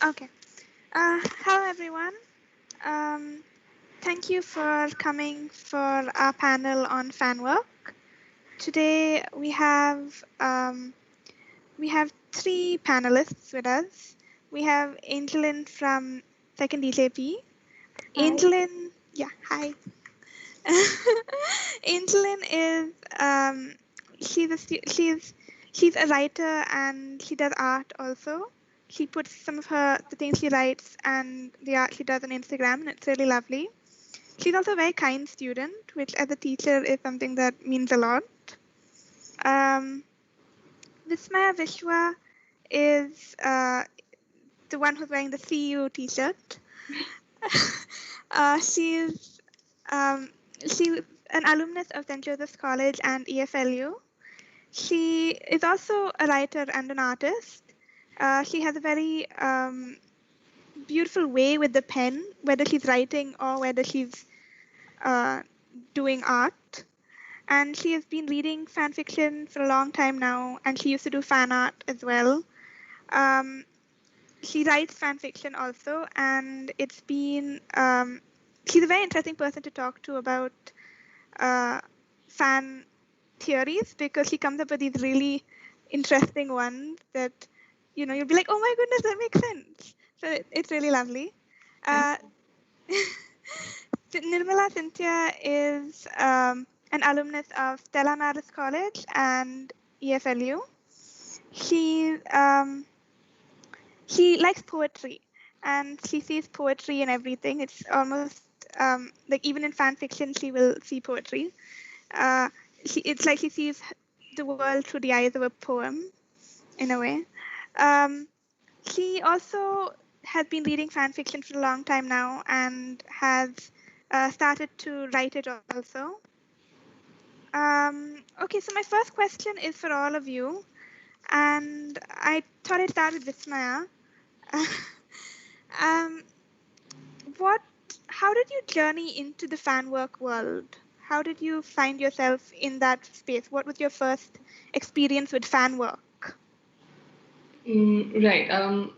Okay. Hello, everyone. Um, Thank you for coming for our panel on fan work. Today we have three panelists with us. We have Angelin from Second DJP. Hi. Angelin, yeah, hi. Angelin is she's a writer and she does art also. She puts some of the things she writes and the art she does on Instagram, and it's really lovely. She's also a very kind student, which as a teacher is something that means a lot. Um, Vismaya Vishwa is the one who's wearing the CU t-shirt. She's she's an alumnus of St. Joseph's College and EFLU. She is also a writer and an artist. She has a very beautiful way with the pen, whether she's writing or whether she's uh, doing art. And she has been reading fan fiction for a long time now, and she used to do fan art as well. Um, she writes fan fiction also, and she's a very interesting person to talk to about uh, fan theories, because she comes up with these really interesting ones that you'll be like, oh my goodness, that makes sense. So it's really lovely. Thank Uh, Nirmala Cynthia is an alumnus of Stella Maris College and EFLU. She um, she likes poetry, and she sees poetry in everything. It's almost like even in fan fiction, she will see poetry. Uh, it's like she sees the world through the eyes of a poem, in a way. Um, she also has been reading fan fiction for a long time now and has started to write it also. Okay, so my first question is for all of you, and I thought I'd start with Vismaya. um, what? How did you journey into the fan work world? How did you find yourself in that space? What was your first experience with fan work? Right.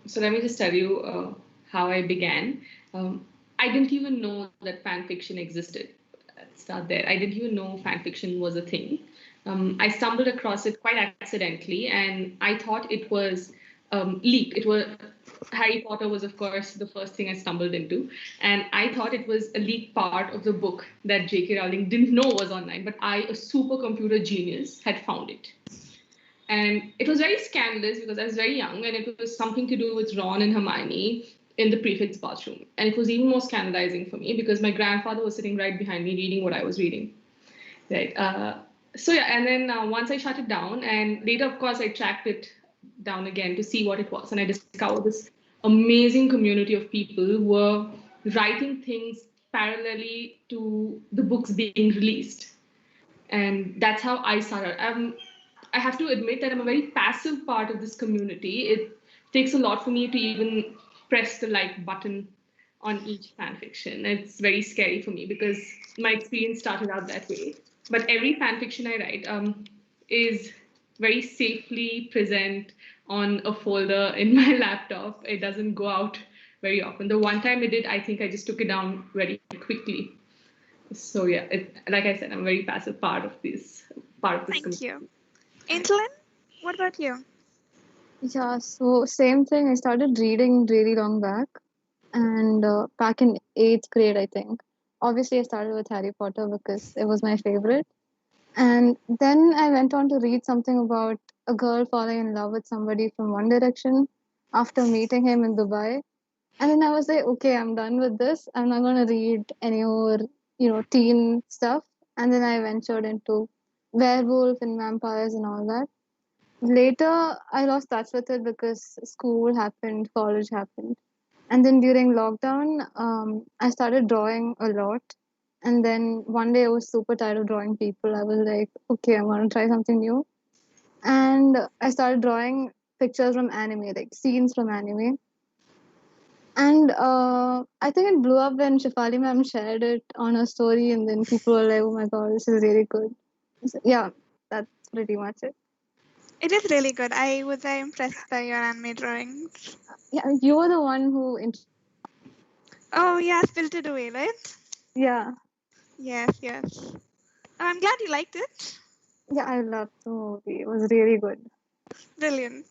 So let me just tell you how I began. I didn't even know that fan fiction existed. Let's start there. I didn't even know fan fiction was a thing. I stumbled across it quite accidentally, and I thought it was leaked. It was Harry Potter was, of course, the first thing I stumbled into, and I thought it was a leaked part of the book that J.K. Rowling didn't know was online, but I, a supercomputer genius, had found it. And it was very scandalous because I was very young, and it was something to do with Ron and Hermione in the prefect's bathroom. And it was even more scandalizing for me because my grandfather was sitting right behind me reading what I was reading. Right. So yeah, and then once I shut it down, and later, of course, I tracked it down again to see what it was, and I discovered this amazing community of people who were writing things parallelly to the books being released, and that's how I started. I have to admit that I'm a very passive part of this community. It takes a lot for me to even press the like button on each fan fiction. It's very scary for me because my experience started out that way. But every fan fiction I write is very safely present on a folder in my laptop. It doesn't go out very often. The one time it did, I think I just took it down very quickly. So yeah, like I said, I'm a very passive part of this Thank community. you. Angelin, what about you? Yeah, so same thing. I started reading really long back, and back in eighth grade, I think. Obviously, I started with Harry Potter because it was my favorite. And then I went on to read something about a girl falling in love with somebody from One Direction after meeting him in Dubai. And then I was like, okay, I'm done with this. I'm not going to read any more, teen stuff. And then I ventured into werewolf and vampires and all that. Later, I lost touch with it because school happened, college happened. And then during lockdown, I started drawing a lot. And then one day I was super tired of drawing people. I was like, okay, I'm going to try something new. And I started drawing pictures from anime, like scenes from anime. And I think it blew up when Shifali ma'am shared it on her story. And then people were like, oh my God, this is really good. So, yeah, that's pretty much it. It is really good. I was very impressed by your anime drawings. Yeah, you were the one who. Oh, yeah, Spirited Away, right? Yeah, Yes, yes. I'm glad you liked it. yeah, I loved the movie. It was really good. Brilliant.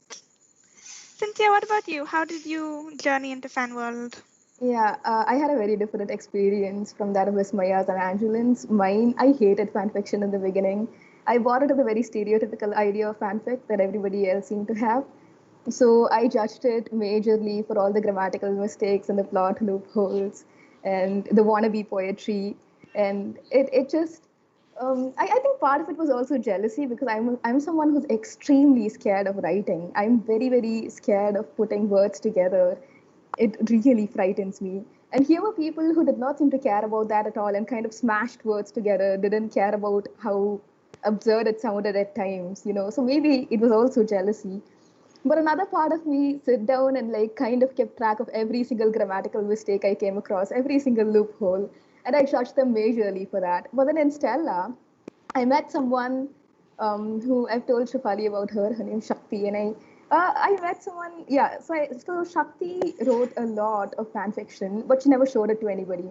Cynthia, what about you? How did you journey into fan world? Yeah, I had a very different experience from that of Vismaya's and Angelin's. Mine, I hated fanfiction in the beginning. I bought into the very stereotypical idea of fanfic that everybody else seemed to have. So I judged it majorly for all the grammatical mistakes and the plot loopholes and the wannabe poetry. And it just, I think part of it was also jealousy because I'm someone who's extremely scared of writing. I'm very, very scared of putting words together. It really frightens me. And here were people who did not seem to care about that at all and kind of smashed words together, didn't care about how absurd it sounded at times, you know. So maybe it was also jealousy. But another part of me sit down and like kind of kept track of every single grammatical mistake I came across, every single loophole, and I judged them majorly for that. But then in Stella, I met someone who I've told Shafali about her. Her name's Shakti, and I met someone. Yeah, so Shakti wrote a lot of fan fiction, but she never showed it to anybody.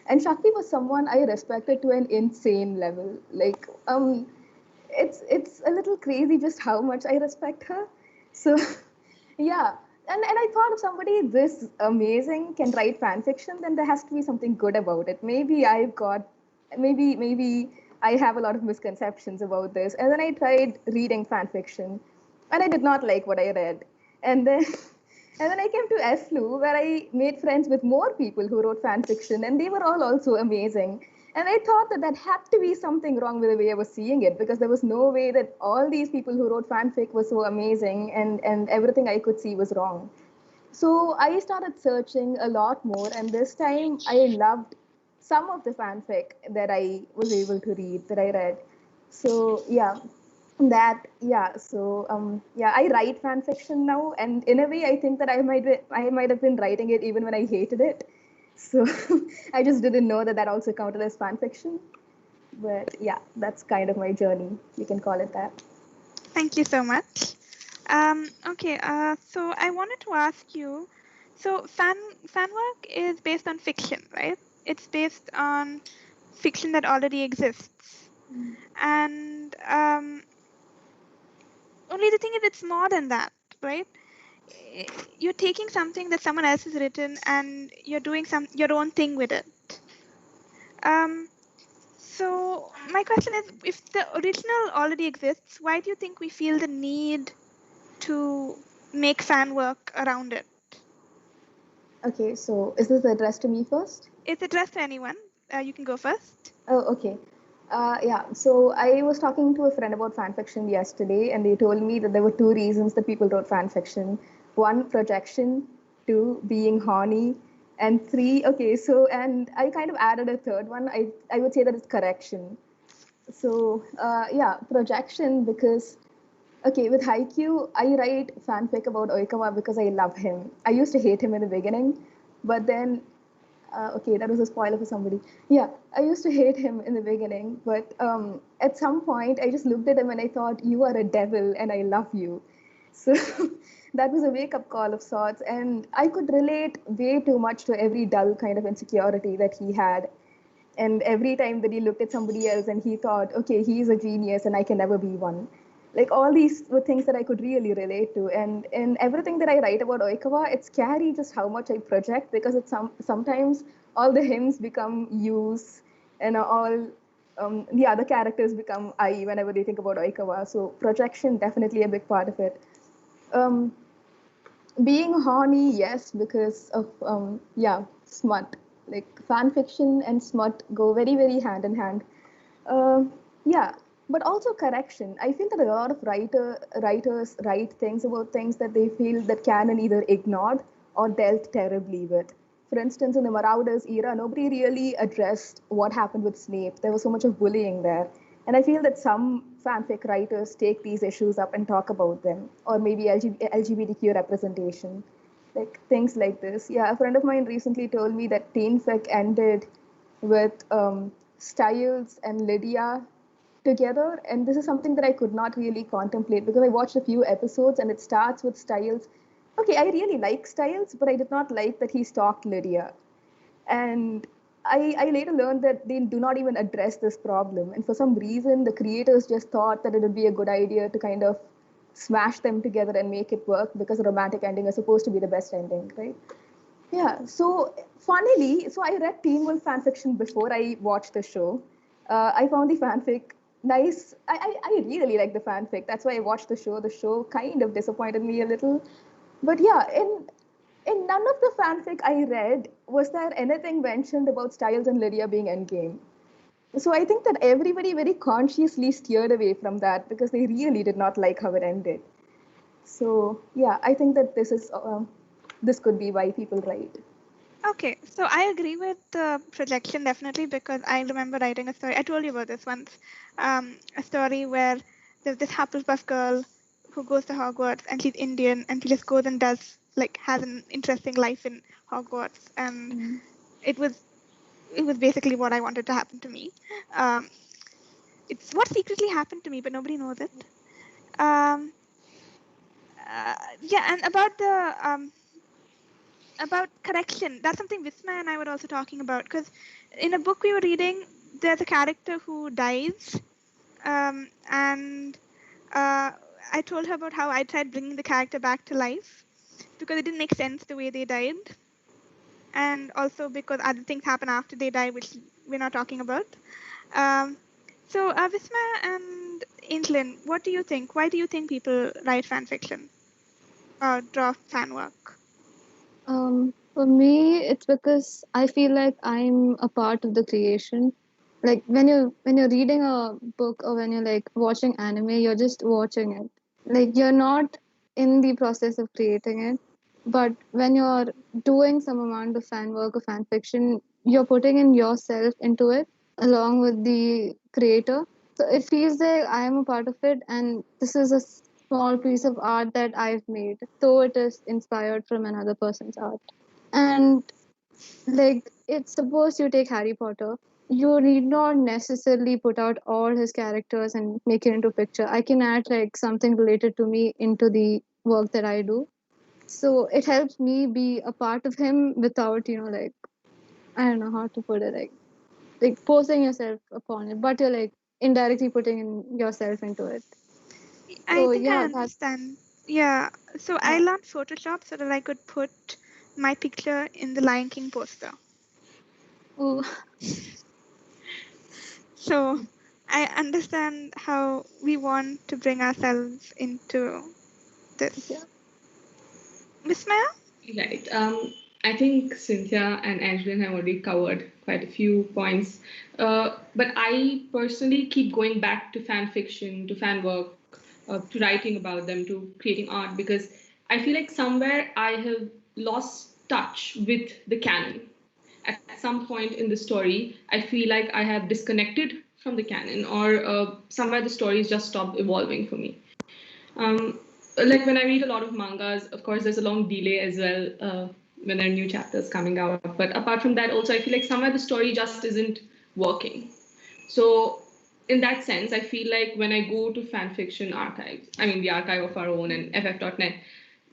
And Shakti was someone I respected to an insane level. Like it's a little crazy just how much I respect her. So yeah, and I thought if somebody this amazing can write fan fiction, then there has to be something good about it. Maybe I have a lot of misconceptions about this. And then I tried reading fan fiction, and I did not like what I read. And then and then I came to SLU where I made friends with more people who wrote fan fiction, and they were all also amazing. And I thought that that had to be something wrong with the way I was seeing it because there was no way that all these people who wrote fanfic were so amazing and everything I could see was wrong. So I started searching a lot more, and this time I loved some of the fanfic that I was able to read, that I read. So yeah, yeah, I write fan fiction now, and in a way I think that I might have been writing it even when I hated it. So I just didn't know that that also counted as fan fiction. But yeah, that's kind of my journey. You can call it that. Thank you so much. Okay, so I wanted to ask you, so fan work is based on fiction, right? It's based on fiction that already exists. And only the thing is it's more than that, right? You're taking something that someone else has written and you're doing your own thing with it. So my question is, if the original already exists, why do you think we feel the need to make fan work around it? Okay, so is this addressed to me first? It's addressed to anyone. You can go first. Oh, okay. Yeah, so I was talking to a friend about fan fiction yesterday, and they told me that there were two reasons that people wrote fan fiction. One, projection, two, being horny, and three, okay, so, and I kind of added a third one. I would say that it's correction. So, yeah, projection because, okay, with Haikyuu, I write fanfic about Oikawa because I love him. I used to hate him in the beginning, but then okay, that was a spoiler for somebody. Yeah, I used to hate him in the beginning, but at some point I just looked at him and I thought, you are a devil and I love you. So that was a wake up call of sorts. And I could relate way too much to every dull kind of insecurity that he had. And every time that he looked at somebody else and he thought, okay, he's a genius and I can never be one. Like all these were things that I could really relate to. And in everything that I write about Oikawa, it's scary just how much I project because it's sometimes all the hymns become yous and all the other characters become I whenever they think about Oikawa. So projection definitely a big part of it. Um, being horny, yes, because of smut. Like fan fiction and smut go very, very hand in hand. Um, yeah, but also correction. I feel that a lot of writers write things about things that they feel that canon either ignored or dealt terribly with. For instance, in the Marauders era, nobody really addressed what happened with Snape. There was so much of bullying there. And I feel that some fanfic writers take these issues up and talk about them, or maybe LGBTQ representation, like things like this. Yeah, a friend of mine recently told me that teenfic ended with Styles and Lydia together, and this is something that I could not really contemplate because I watched a few episodes and it starts with Styles. Okay, I really like Styles, but I did not like that he stalked Lydia. And I later learned that they do not even address this problem. And for some reason, the creators just thought that it would be a good idea to kind of smash them together and make it work because a romantic ending is supposed to be the best ending, right? Yeah, so funnily, so I read Teen Wolf fanfiction before I watched the show. I found the fanfic nice. I really like the fanfic. That's why I watched the show. The show kind of disappointed me a little. But yeah, in none of the fanfic I read was there anything mentioned about Styles and Lydia being endgame. So I think that everybody very consciously steered away from that because they really did not like how it ended. So yeah, I think that this could be why people write. Okay, so I agree with the projection definitely because I remember writing a story. I told you about this once. A story where there's this Hufflepuff girl who goes to Hogwarts and she's Indian and she just goes and does like has an interesting life in Hogwarts, and it was basically what I wanted to happen to me. Um, it's what secretly happened to me, but nobody knows it. Um, yeah, and about correction, that's something Vismaya and I were also talking about because in a book we were reading, there's a character who dies, and I told her about how I tried bringing the character back to life because it didn't make sense the way they died, and also because other things happen after they die, which we're not talking about. So, Vismaya and Angelin, what do you think? Why do you think people write fan fiction or draw fan work? For me, it's because I feel like I'm a part of the creation. Like when you're reading a book or when you're like watching anime, you're just watching it. Like you're not in the process of creating it. But when you're doing some amount of fan work or fan fiction, you're putting in yourself into it along with the creator. So it feels like I am a part of it, and this is a small piece of art that I've made. So it is inspired from another person's art. And like it's suppose you take Harry Potter, you need not necessarily put out all his characters and make it into a picture. I can add like something related to me into the work that I do. So it helps me be a part of him without, like I don't know how to put it, like forcing yourself upon it, but you're like indirectly putting in yourself into it. I So think I yeah, that's understand. Yeah, so I yeah. learned Photoshop so that I could put my picture in the Lion King poster. Ooh. So I understand how we want to bring ourselves into this. Yeah. Miss Maya? Right. I think Cynthia and Angelin have already covered quite a few points. But I personally keep going back to fan fiction, to fan work, to writing about them, to creating art, because I feel like somewhere I have lost touch with the canon. At some point in the story, I feel like I have disconnected from the canon, or somewhere the stories just stopped evolving for me. Um, like when I read a lot of mangas, of course, there's a long delay as well when there are new chapters coming out. But apart from that, also, I feel like somewhere the story just isn't working. So, in that sense, I feel like when I go to fan fiction archives, I mean, the archive of our own and ff.net,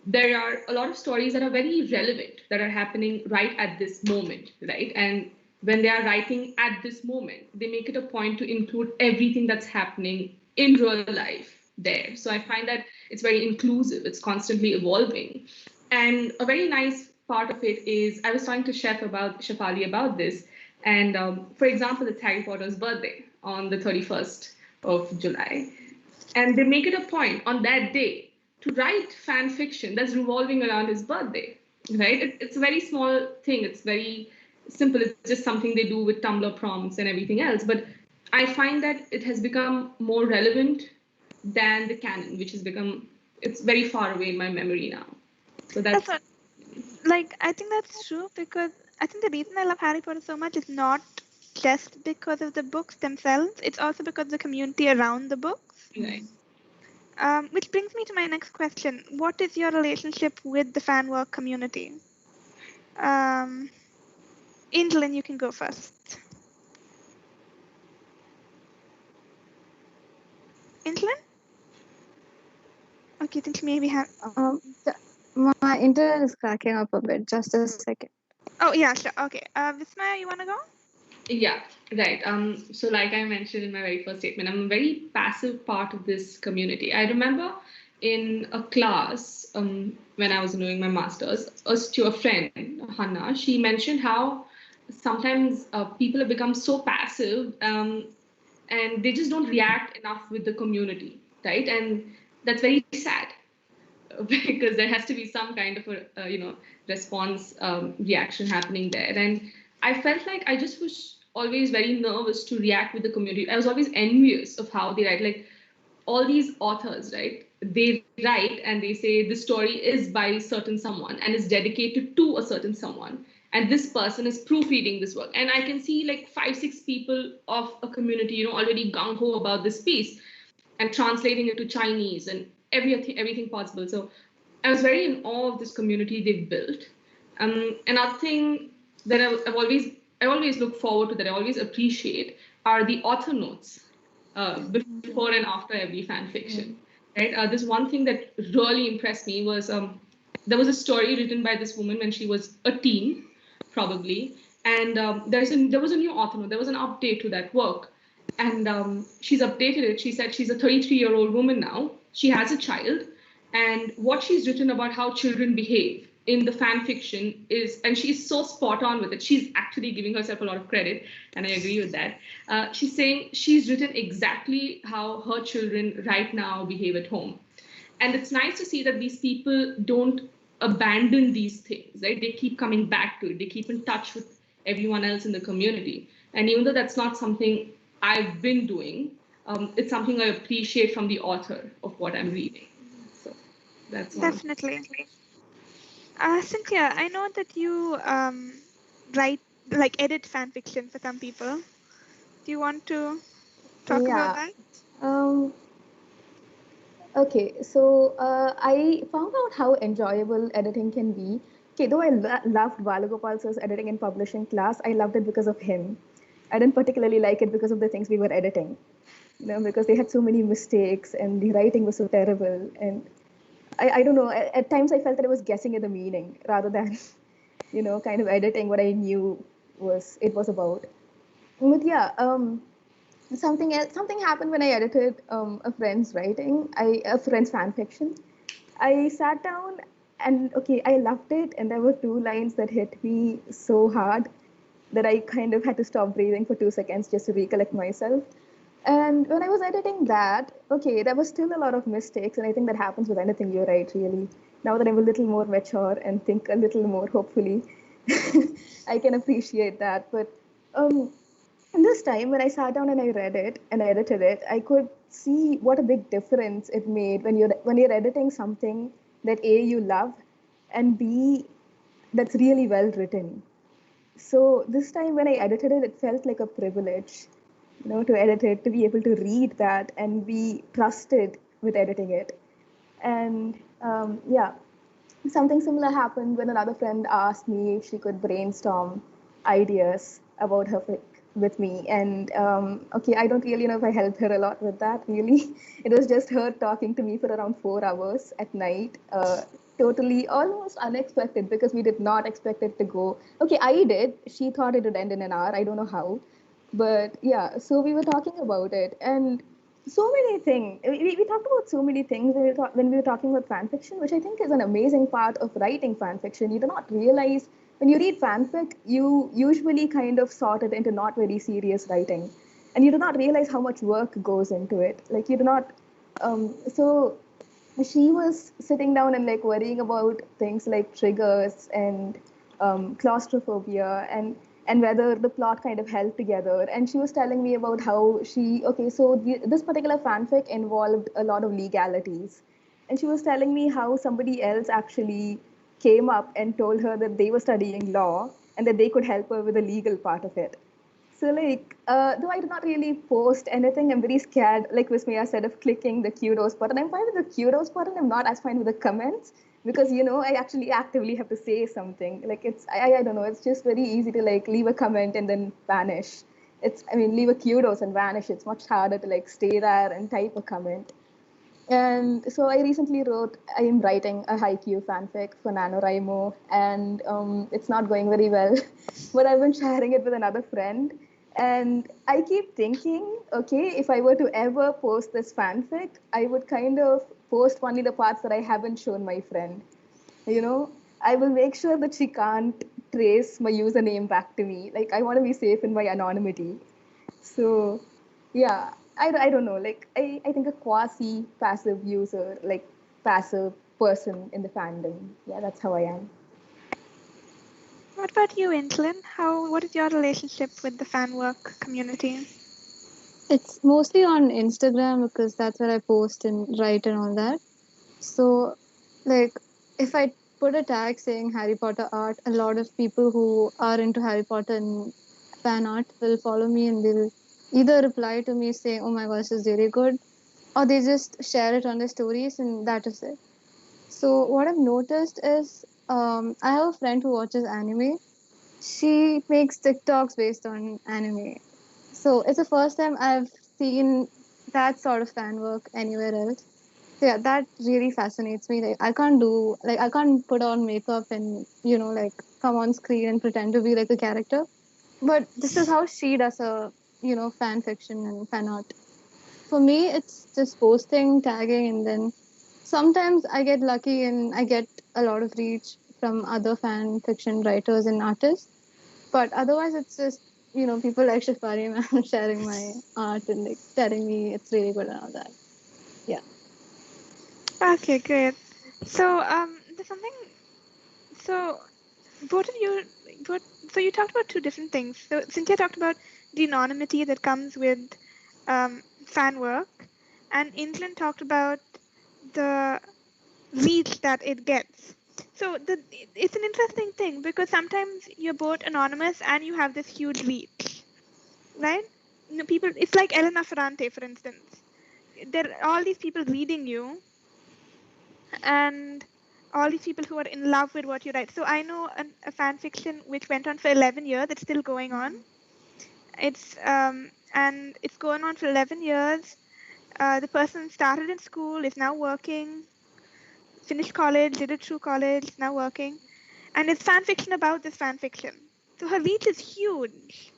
there are a lot of stories that are very relevant, that are happening right at this moment, right? And when they are writing at this moment, they make it a point to include everything that's happening in real life there. So I find that it's very inclusive, it's constantly evolving. And a very nice part of it is I was talking to Shefali about this. And for example, it's Harry Potter's birthday on the 31st of July. And they make it a point on that day to write fan fiction that's revolving around his birthday, right? It's a very small thing. It's very simple. It's just something they do with Tumblr prompts and everything else. But I find that it has become more relevant than the canon, which has become, it's very far away in my memory now. So That's that's, what, like, I think that's true because I think the reason I love Harry Potter so much is not just because of the books themselves, it's also because of the community around the books. right. Which brings me to my next question. What is your relationship with the fan work community? Um, Angelin, you can go first. Angelin? Okay, I think maybe have. My internet is cracking up a bit. Just a second. Oh yeah, sure. Okay. Vismaya, you wanna go? Yeah, right. So like I mentioned in my very first statement, I'm a very passive part of this community. I remember in a class when I was doing my master's, to a friend, Hannah, she mentioned how sometimes people have become so passive and they just don't react enough with the community, right? And that's very sad because there has to be some kind of a response reaction happening there. And I felt like I just was always very nervous to react with the community. I was always envious of how they write. Like all these authors, right? They write and they say the story is by certain someone and is dedicated to a certain someone. And this person is proofreading this work. And I can see like 5-6 people of a community, already gung ho about this piece and translating it to Chinese and everything possible. So I was very in awe of this community they've built. Another thing that I always look forward to, that I always appreciate, are the author notes before and after every fan fiction. Right? This one thing that really impressed me was there was a story written by this woman when she was a teen, probably, and there was a new author note. There was an update to that work, and she's updated it. She said she's a 33-year-old woman now. She has a child, and what she's written about how children behave in the fan fiction is, and she's so spot on with it. She's actually giving herself a lot of credit, and I agree with that. She's saying she's written exactly how her children right now behave at home. And it's nice to see that these people don't abandon these things, right? They keep coming back to it. They keep in touch with everyone else in the community. And even though that's not something I've been doing, it's something I appreciate from the author of what I'm reading. So that's one. Definitely. Cynthia, I know that you edit fan fiction for some people. Do you want to talk about that? Okay, so I found out how enjoyable editing can be. Okay, though I loved Balagopal's editing and publishing class, I loved it because of him. I didn't particularly like it because of the things we were editing, because they had so many mistakes and the writing was so terrible. And I don't know, at times I felt that I was guessing at the meaning rather than, kind of editing what I knew it was about. But yeah, something happened when I edited a friend's a friend's fan fiction. I sat down and I loved it, and there were 2 lines that hit me so hard that I kind of had to stop breathing for 2 seconds just to recollect myself. And when I was editing that, there was still a lot of mistakes, and I think that happens with anything you write, really. Now that I'm a little more mature and think a little more, hopefully, I can appreciate that. But this time, when I sat down and I read it and edited it, I could see what a big difference it made when you're editing something that A, you love, and B, that's really well written. So this time when I edited it, it felt like a privilege, to edit it, to be able to read that and be trusted with editing it. And something similar happened when another friend asked me if she could brainstorm ideas about her fic with me. And I don't really know if I helped her a lot with that, really. It was just her talking to me for around 4 hours at night, totally almost unexpected, because we did not expect it to go. I did. She thought it would end in an hour. I don't know how. But yeah, so we were talking about it, and so many things. We talked about so many things when we were talking about fan fiction, which I think is an amazing part of writing fan fiction. You do not realize when you read fanfic, you usually kind of sort it into not very serious writing, and you do not realize how much work goes into it. Like you do not. So she was sitting down and like worrying about things like triggers and claustrophobia and whether the plot kind of held together. And she was telling me about how this particular fanfic involved a lot of legalities. And she was telling me how somebody else actually came up and told her that they were studying law and that they could help her with the legal part of it. So though I did not really post anything, I'm very scared, like Vismaya said, of clicking the kudos button. I'm fine with the kudos button. I'm not as fine with the comments, because I actually actively have to say something. Like I don't know, it's just very easy to like leave a comment and then vanish. leave a kudos and vanish. It's much harder to like stay there and type a comment. And so I recently I am writing a haiku fanfic for NaNoWriMo, and it's not going very well, but I've been sharing it with another friend. And I keep thinking, okay, if I were to ever post this fanfic, I would kind of post only the parts that I haven't shown my friend. I will make sure that she can't trace my username back to me. Like, I want to be safe in my anonymity. So, yeah, I don't know. Like, I think a quasi passive user, like passive person in the fandom. Yeah, that's how I am. What about you, Angelin? What is your relationship with the fan work community? It's mostly on Instagram because that's where I post and write and all that. So, like, if I put a tag saying Harry Potter art, a lot of people who are into Harry Potter and fan art will follow me and they'll either reply to me saying, "Oh my gosh, this is really good," or they just share it on their stories, and that is it. So, what I've noticed is I have a friend who watches anime. She makes TikToks based on anime. So, it's the first time I've seen that sort of fan work anywhere else. So yeah, that really fascinates me. Like I can't put on makeup and like come on screen and pretend to be like a character. But this is how she does a fan fiction and fan art. For me, it's just posting, tagging, and then sometimes I get lucky and I get a lot of reach from other fan fiction writers and artists. But otherwise, it's just people like Shafari man sharing my art and like telling me it's really good and all that. Yeah. Okay, great. So, there's something. So, both of you, so you talked about two different things. So, Cynthia talked about the anonymity that comes with fan work, and Angelin talked about the reach that it gets. So, it's an interesting thing because sometimes you're both anonymous and you have this huge reach, right? People. It's like Elena Ferrante, for instance. There are all these people reading you, and all these people who are in love with what you write. So I know a fan fiction which went on for 11 years. It's still going on. And it's going on for 11 years. The person started in school, is now working, finished college, did it through college, is now working, and it's fan fiction about this fan fiction. So her reach is huge,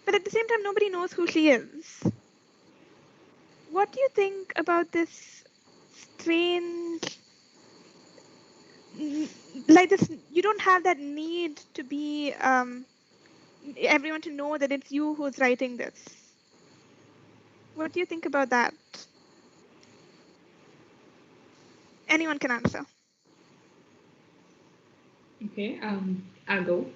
but at the same time, nobody knows who she is. What do you think about this strange, like this? You don't have that need to be everyone to know that it's you who's writing this. What do you think about that? Anyone can answer. Okay, I'll go.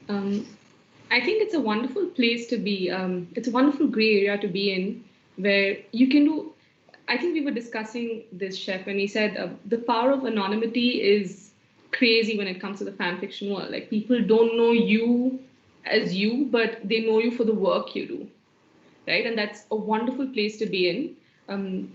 I think it's a wonderful place to be. It's a wonderful gray area to be in where you can do. I think we were discussing this, Chef, and he said the power of anonymity is crazy when it comes to the fan fiction world. Like, people don't know you as you, but they know you for the work you do, right? And that's a wonderful place to be in,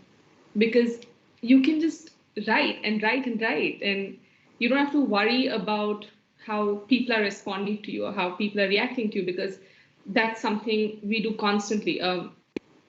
because you can just write and write and write, and you don't have to worry about how people are responding to you or how people are reacting to you, because that's something we do constantly.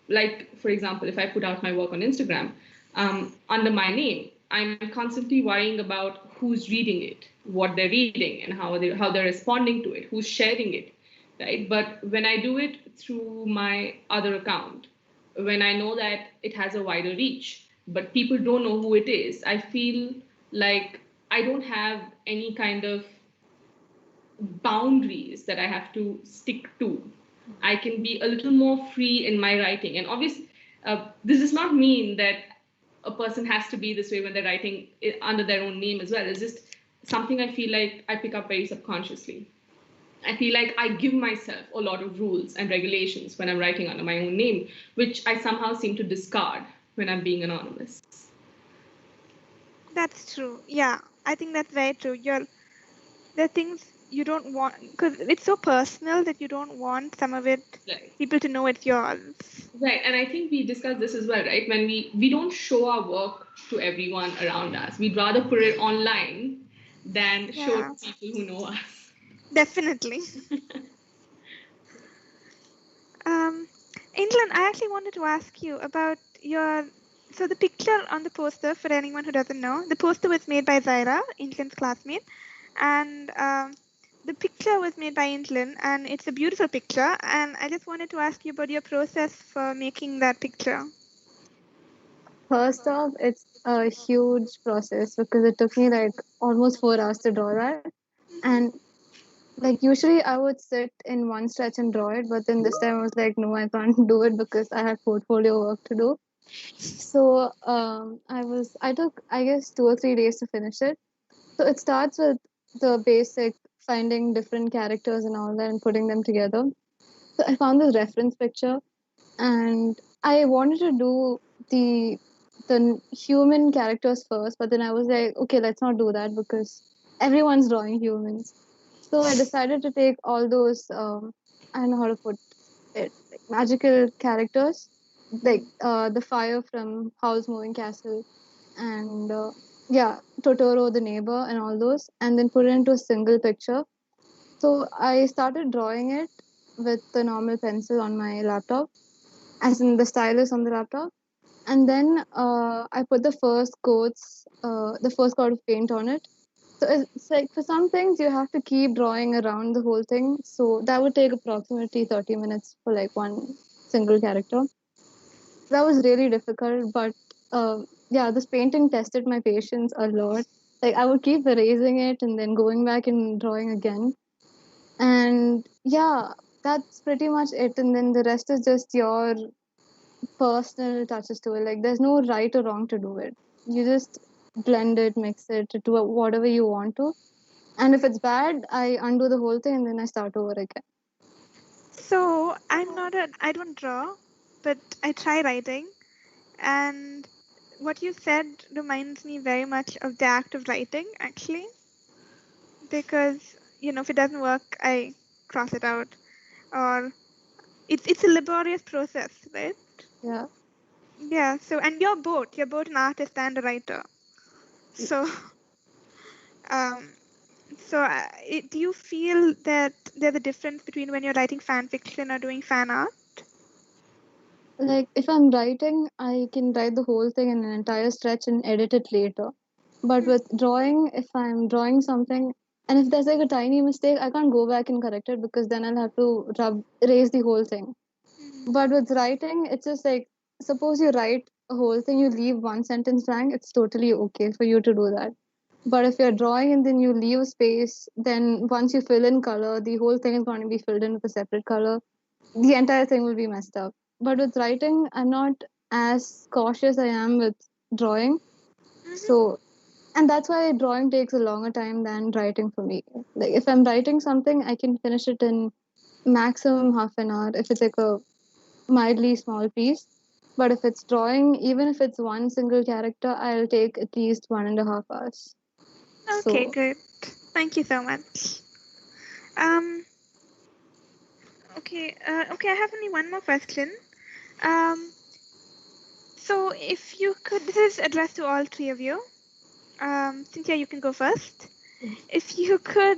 Like, for example, if I put out my work on Instagram under my name, I'm constantly worrying about who's reading it, what they're reading, and how they're responding to it, who's sharing it, right? But when I do it through my other account, when I know that it has a wider reach, but people don't know who it is, I feel like I don't have any kind of boundaries that I have to stick to. I can be a little more free in my writing. And obviously, this does not mean that a person has to be this way when they're writing under their own name as well. It's just something I feel like I pick up very subconsciously. I feel like I give myself a lot of rules and regulations when I'm writing under my own name, which I somehow seem to discard when I'm being anonymous. That's true. Yeah, I think that's very true. There are things you don't want because it's so personal that you don't want some of it Right. people to know it's yours. Right, and I think we discussed this as well, right? When we don't show our work to everyone around us, we'd rather put it online than show it to people who know us. Definitely. Angelin, I actually wanted to ask you about so the picture on the poster, for anyone who doesn't know, the poster was made by Zaira, Angelin's classmate, and the picture was made by Angelin, and it's a beautiful picture, and I just wanted to ask you about your process for making that picture. First off, it's a huge process because it took me like almost 4 hours to draw that. And like usually I would sit in one stretch and draw it, but then this time I was like, no, I can't do it because I had portfolio work to do. So I took I guess 2 or 3 days to finish it. So it starts with the basic finding different characters and all that and putting them together. So I found this reference picture and I wanted to do the human characters first, but then I was like, okay, let's not do that because everyone's drawing humans. So I decided to take all those I don't know how to put it, like magical characters, like the fire from Howl's Moving Castle, and yeah, Totoro the neighbor, and all those, and then put it into a single picture. So I started drawing it with the normal pencil on my laptop, as in the stylus on the laptop, and then I put the first coat of paint on it. So it's like for some things you have to keep drawing around the whole thing. So that would take approximately 30 minutes for like one single character. That was really difficult, but yeah, this painting tested my patience a lot. Like I would keep erasing it and then going back and drawing again. And yeah, that's pretty much it. And then the rest is just your personal touches to it. Like there's no right or wrong to do it. You just blend it, mix it, do whatever you want to. And if it's bad, I undo the whole thing and then I start over again. So I don't draw, but I try writing, and what you said reminds me very much of the act of writing, actually, because if it doesn't work, I cross it out, or it's a laborious process, right? Yeah. Yeah. So, and you're both an artist and a writer. So, um, do you feel that there's a difference between when you're writing fan fiction or doing fan art? Like if I'm writing, I can write the whole thing in an entire stretch and edit it later. But with drawing, if I'm drawing something and if there's like a tiny mistake, I can't go back and correct it because then I'll have to erase the whole thing. But with writing, it's just like suppose you write a whole thing, you leave one sentence blank, it's totally okay for you to do that. But if you're drawing and then you leave space, then once you fill in color, the whole thing is going to be filled in with a separate color. The entire thing will be messed up. But with writing, I'm not as cautious I am with drawing. So, and that's why drawing takes a longer time than writing for me. Like if I'm writing something, I can finish it in maximum half an hour if it's like a mildly small piece. But if it's drawing, even if it's one single character, I'll take at least 1.5 hours. Okay, So good. Thank you so much. Um. Okay. Okay. I have only one more question. Um. So, if you could, this is addressed to all three of you. Cynthia, you can go first. If you could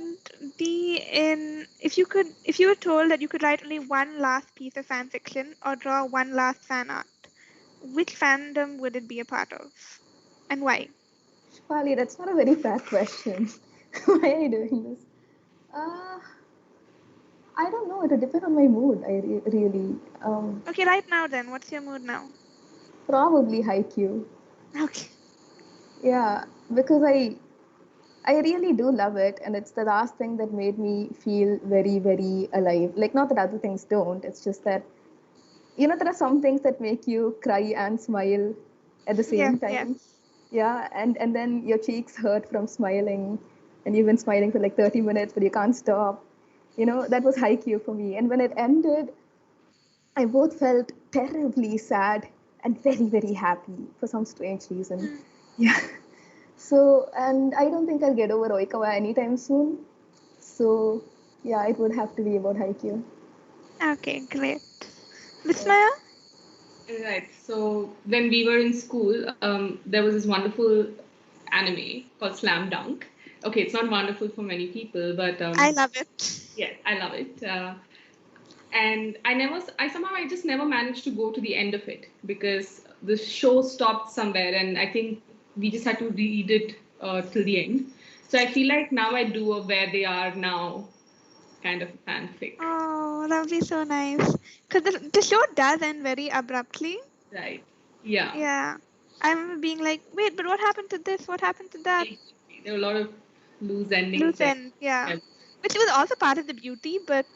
if you were told that you could write only one last piece of fan fiction or draw one last fan art, which fandom would it be a part of, and why? Shpali, that's not a very fair question. Why are you doing this? I don't know. It would depend on my mood. Really. Okay, right now then, what's your mood now? Probably Haikyuu. Okay. Yeah, because I really do love it, and it's the last thing that made me feel very, very alive. Like, not that other things don't, it's just that, there are some things that make you cry and smile at the Yeah, same yeah. time. Yeah, and then your cheeks hurt from smiling, and you've been smiling for like 30 minutes, but you can't stop. That was Haikyuu for me. And when it ended, I both felt terribly sad and very, very happy for some strange reason. Yeah. So, and I don't think I'll get over Oikawa anytime soon. So, yeah, it would have to be about Haikyuu. Okay, great. Vismaya? Right. So when we were in school, there was this wonderful anime called Slam Dunk. Okay, it's not wonderful for many people, but I love it. yeah, I love it. And I just never managed to go to the end of it because the show stopped somewhere, and I think we just had to read it till the end. So I feel like now I do a where they are now kind of fanfic. Oh, that would be so nice. Because the show does end very abruptly. Right. Yeah. Yeah. I remember being like, wait, but what happened to this? What happened to that? There were a lot of loose endings Loose there. end, yeah. Yeah. Which was also part of the beauty, but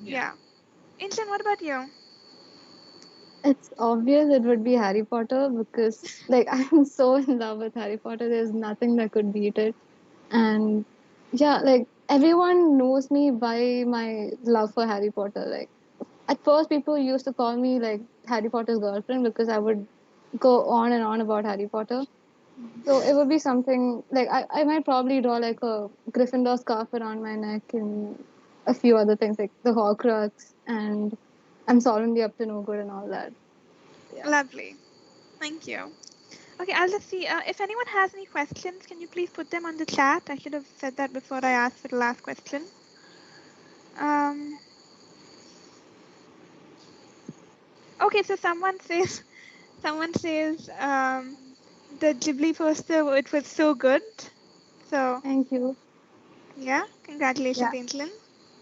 yeah. Angelin, what about you? It's obvious it would be Harry Potter because, like, I'm so in love with Harry Potter. There's nothing that could beat it. And yeah, like, everyone knows me by my love for Harry Potter. Like, at first, people used to call me, like, Harry Potter's girlfriend because I would go on and on about Harry Potter. So it would be something like I might probably draw like a Gryffindor scarf around my neck and a few other things like the Horcrux and I'm solemnly up to no good and all that. Yeah. Lovely. Thank you. Okay, I'll just see. If anyone has any questions, can you please put them on the chat? I should have said that before I asked for the last question. Okay, so someone says the Ghibli poster, it was so good. So Thank you. yeah, congratulations, Yeah. Angelin.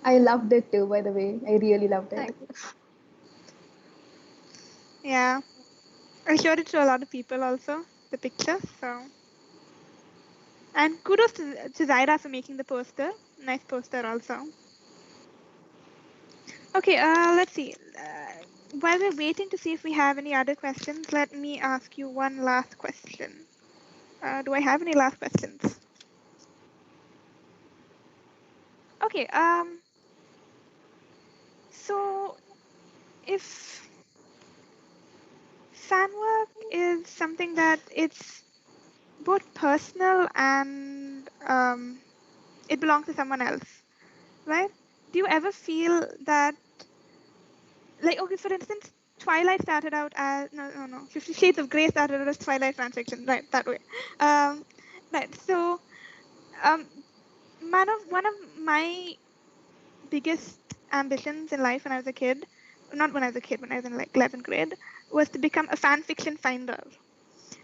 I loved it too, by the way. I really loved it. Thank you. Yeah, I showed it to a lot of people also, the picture. So, and kudos to Zaira for making the poster. Nice poster also. Okay, let's see. While we're waiting to see if we have any other questions, let me ask you one last question. Do I have any last questions? Okay, so if fan work is something that it's both personal and it belongs to someone else, right? Do you ever feel that, like, okay, for instance, Twilight started out as no, 50 Shades of Grey started out as Twilight fan fiction, right? That way, right. So, one of my biggest ambitions in life when I was a kid, not when I was a kid, when I was in like 11th grade, was to become a fan fiction finder.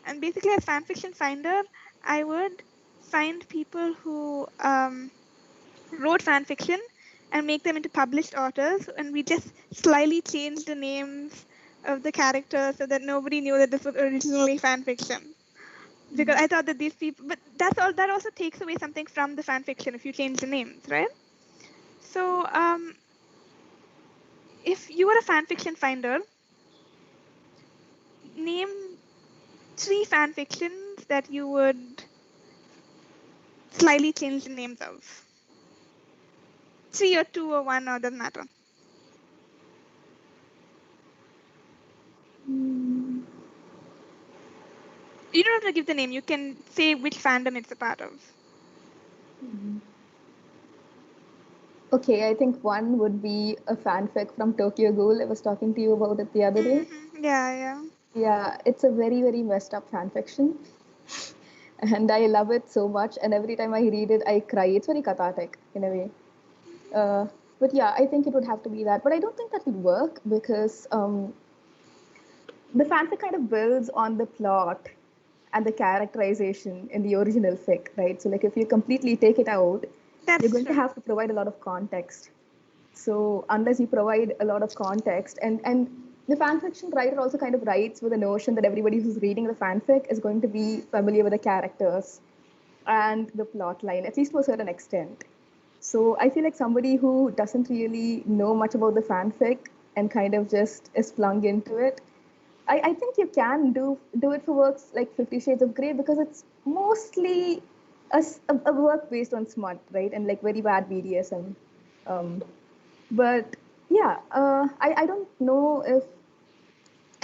And basically, as fan fiction finder, I would find people who wrote fan fiction and make them into published authors, and we just slightly change the names of the characters so that nobody knew that this was originally fan fiction. Because I thought that these people, but that also takes away something from the fan fiction if you change the names, right? So, if you were a fan fiction finder, name 3 fan fictions that you would slightly change the names of. 3 or 2 or 1, or doesn't matter. You don't have to give the name. You can say which fandom it's a part of. Okay, I think one would be a fanfic from Tokyo Ghoul. I was talking to you about it the other day. Yeah. Yeah, it's a very, very messed up fanfiction. And I love it so much. And every time I read it, I cry. It's very cathartic in a way. But yeah, I think it would have to be that. But I don't think that would work because the fanfic kind of builds on the plot and the characterization in the original fic, right? So like if you completely take it out, That's you're going to true. have to provide a lot of context. So unless you provide a lot of context, and the fan fiction writer also kind of writes with the notion that everybody who's reading the fanfic is going to be familiar with the characters and the plot line, at least to a certain extent. So I feel like somebody who doesn't really know much about the fanfic and kind of just is flung into it, I think you can do it for works like 50 Shades of Grey because it's mostly a work based on smut, right? And like very bad BDSM. But yeah, I don't know if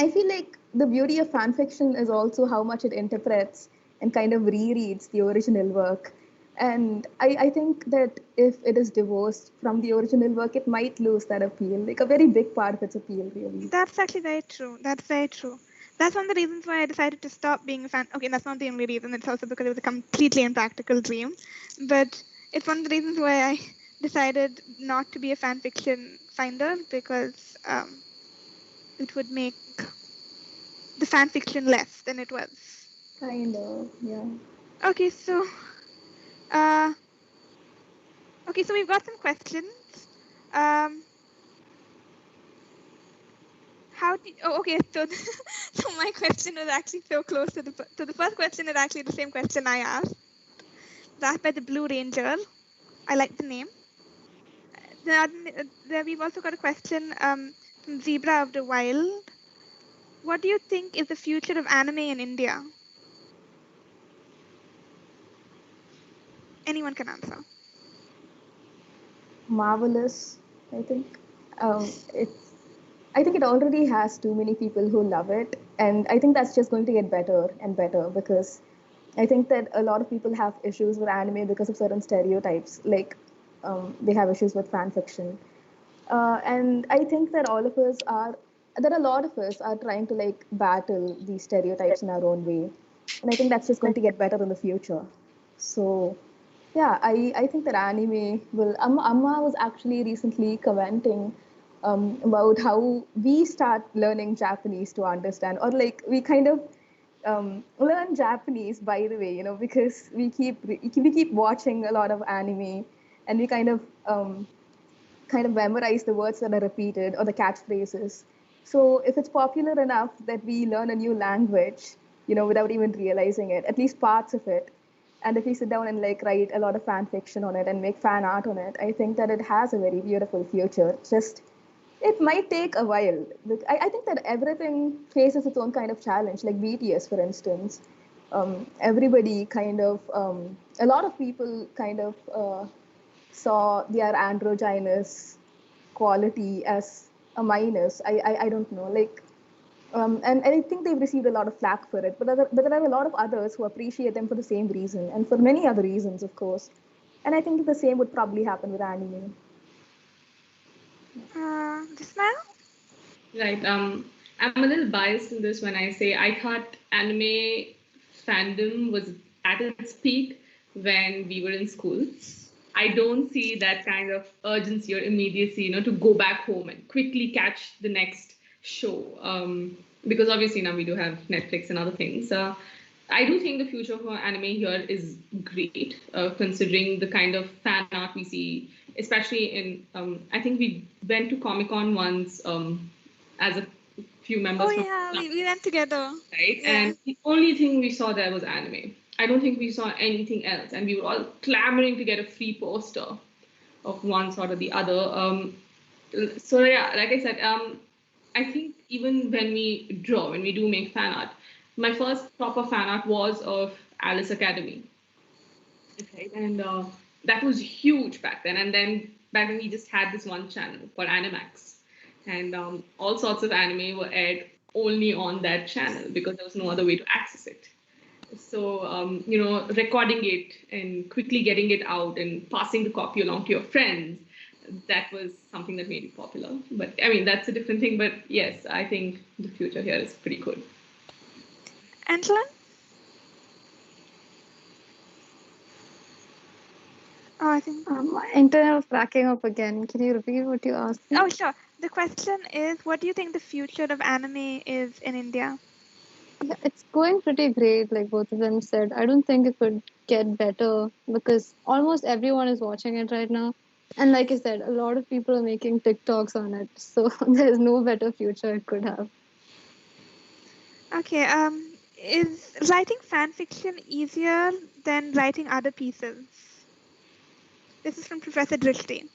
I feel like the beauty of fan fiction is also how much it interprets and kind of rereads the original work. And I think that if it is divorced from the original work, it might lose that appeal, like a very big part of its appeal, really. That's actually very true. That's very true. That's one of the reasons why I decided to stop being a fan. Okay, that's not the only reason. It's also because it was a completely impractical dream. But it's one of the reasons why I decided not to be a fan fiction finder because it would make the fan fiction less than it was. Kind of, yeah. Okay, so uh, we've got some questions. So so my question was actually so close to the first question is actually the same question I asked. That by the Blue Ranger. I like the name. We've also got a question from Zebra of the Wild. What do you think is the future of anime in India? Anyone can answer. Marvelous, I think. I think it already has too many people who love it, and I think that's just going to get better and better because I think that a lot of people have issues with anime because of certain stereotypes, like they have issues with fan fiction. And I think that a lot of us are trying to like battle these stereotypes in our own way. And I think that's just going to get better in the future. So, yeah, I think that anime will. Amma was actually recently commenting about how we start learning Japanese to understand, or like we kind of learn Japanese, by the way, because we keep watching a lot of anime, and we kind of memorize the words that are repeated or the catchphrases. So if it's popular enough that we learn a new language, without even realizing it, at least parts of it, and if we sit down and like write a lot of fan fiction on it and make fan art on it, I think that it has a very beautiful future. Just it might take a while. I think that everything faces its own kind of challenge, like BTS, for instance. Everybody a lot of people saw their androgynous quality as a minus. I don't know. And I think they've received a lot of flack for it. But there are a lot of others who appreciate them for the same reason and for many other reasons, of course. And I think the same would probably happen with anime. Vismaya? Right. I'm a little biased in this when I say I thought anime fandom was at its peak when we were in school. I don't see that kind of urgency or immediacy, to go back home and quickly catch the next show. Because obviously now we do have Netflix and other things. I do think the future for anime here is great, considering the kind of fan art we see, especially in, I think we went to Comic-Con once as a few members. Oh yeah, we went together. Right, Yeah. and the only thing we saw there was anime. I don't think we saw anything else, and we were all clamoring to get a free poster of one sort or the other. So yeah, like I said, I think even when we do make fan art, my first proper fan art was of Alice Academy, right? And that was huge back then. And then back then we just had this one channel called Animax, and all sorts of anime were aired only on that channel because there was no other way to access it. So, recording it and quickly getting it out and passing the copy along to your friends, that was something that made it popular. But I mean, that's a different thing. But yes, I think the future here is pretty good. Angelin? Oh, I think. My internet was cracking up again. Can you repeat what you asked me? Oh, sure. The question is, what do you think the future of anime is in India? Yeah, it's going pretty great, like both of them said. I don't think it could get better because almost everyone is watching it right now. And like I said, a lot of people are making TikToks on it. So there's no better future it could have. Okay, is writing fan fiction easier than writing other pieces? This is from Professor Drishti.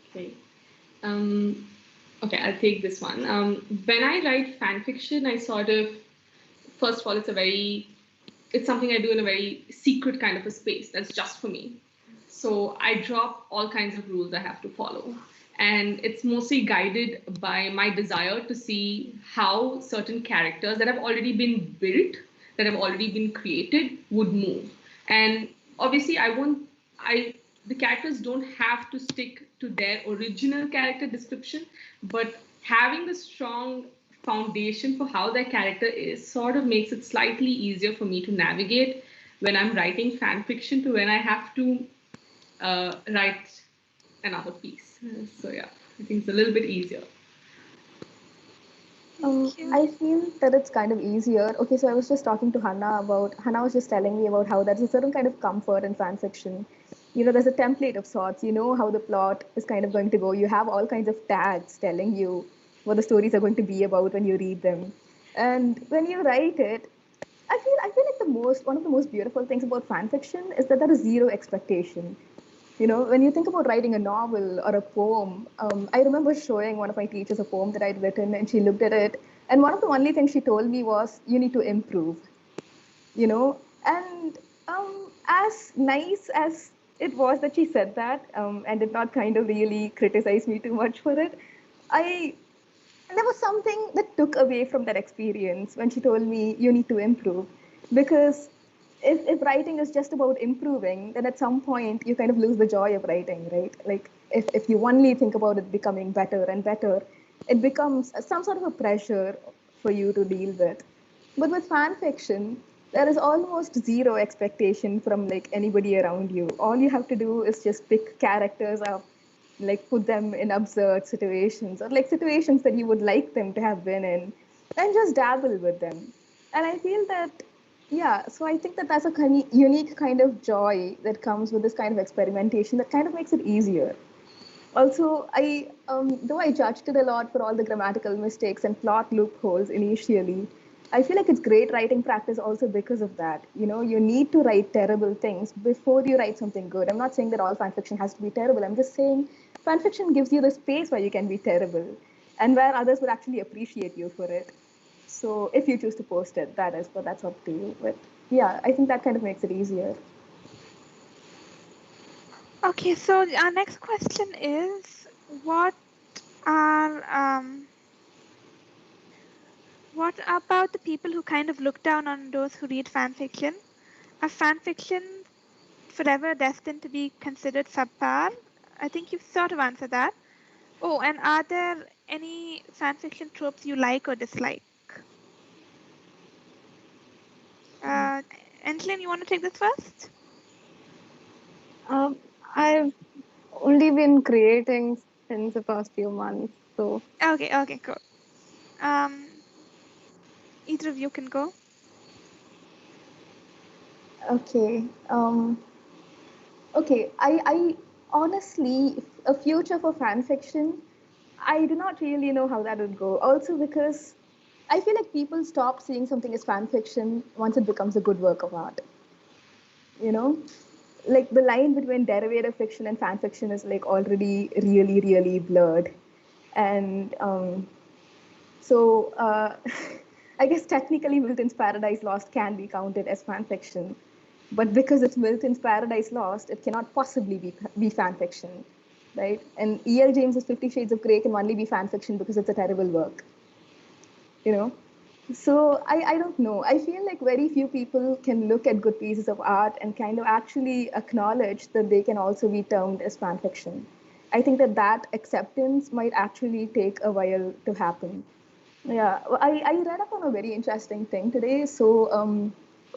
Okay. Okay, I'll take this one. When I write fan fiction, I sort of, first of all, it's something I do in a very secret kind of a space that's just for me. So I drop all kinds of rules I have to follow. And it's mostly guided by my desire to see how certain characters that have already been built, that have already been created, would move. And obviously, the characters don't have to stick to their original character description, but having a strong foundation for how their character is sort of makes it slightly easier for me to navigate when I'm writing fan fiction to when I have to write another piece. So yeah, I think it's a little bit easier. I feel that it's kind of easier. Okay, so I was just talking to Hannah was just telling me about how there's a certain kind of comfort in fan fiction. You know, there's a template of sorts. You know how the plot is kind of going to go. You have all kinds of tags telling you what the stories are going to be about when you read them. And when you write it, I feel like one of the most beautiful things about fan fiction is that there is zero expectation. You know, when you think about writing a novel or a poem, I remember showing one of my teachers a poem that I'd written, and she looked at it. And one of the only things she told me was, "You need to improve." You know, and as nice as it was that she said that, and did not kind of really criticize me too much for it, I there was something that took away from that experience when she told me you need to improve, because if writing is just about improving, then at some point you kind of lose the joy of writing, right? Like if you only think about it becoming better and better, it becomes some sort of a pressure for you to deal with. But with fan fiction, there is almost zero expectation from like anybody around you. All you have to do is just pick characters up, like put them in absurd situations or like situations that you would like them to have been in, and just dabble with them. And I feel that, yeah, so I think that that's a kind of unique kind of joy that comes with this kind of experimentation that kind of makes it easier. Also, though I judged it a lot for all the grammatical mistakes and plot loopholes initially, I feel like it's great writing practice also because of that. You know, you need to write terrible things before you write something good. I'm not saying that all fan fiction has to be terrible. I'm just saying fan fiction gives you the space where you can be terrible and where others would actually appreciate you for it. So if you choose to post it, that is, but that's up to you. But yeah, I think that kind of makes it easier. Okay, so our next question is, what about the people who kind of look down on those who read fan fiction? Are fan fiction forever destined to be considered subpar? I think you've sort of answered that. Oh, and are there any fan fiction tropes you like or dislike? Angelin, you want to take this first? I've only been creating since the past few months, so. Okay, cool. Either of you can go. Okay. Okay. I honestly, a future for fan fiction, I do not really know how that would go. Also, because I feel like people stop seeing something as fan fiction once it becomes a good work of art. You know, like the line between derivative fiction and fan fiction is like already really, really blurred. And so I guess technically Milton's Paradise Lost can be counted as fan fiction. But because it's Milton's Paradise Lost, it cannot possibly be fan fiction, right? And E.L. James's 50 Shades of Grey can only be fan fiction because it's a terrible work, you know? So I don't know. I feel like very few people can look at good pieces of art and kind of actually acknowledge that they can also be termed as fan fiction. I think that acceptance might actually take a while to happen. Yeah, well, I read up on a very interesting thing today. So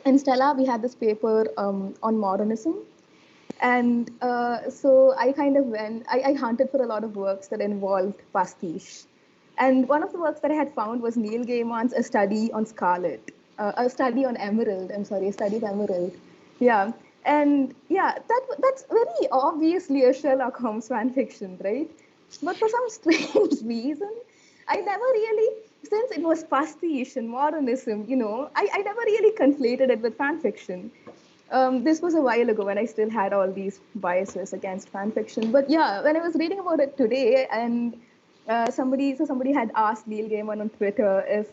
in Stella, we had this paper on modernism. And so I kind of I hunted for a lot of works that involved pastiche. And one of the works that I had found was Neil Gaiman's A Study on Scarlet, a study on Emerald. I'm sorry, a study of Emerald. Yeah. And yeah, that's very obviously a Sherlock Holmes fan fiction, right? But for some strange reason, I never really, since it was pastiche and modernism, you know, I never really conflated it with fan fiction. This was a while ago when I still had all these biases against fan fiction. But yeah, when I was reading about it today, and somebody had asked Neil Gaiman on Twitter if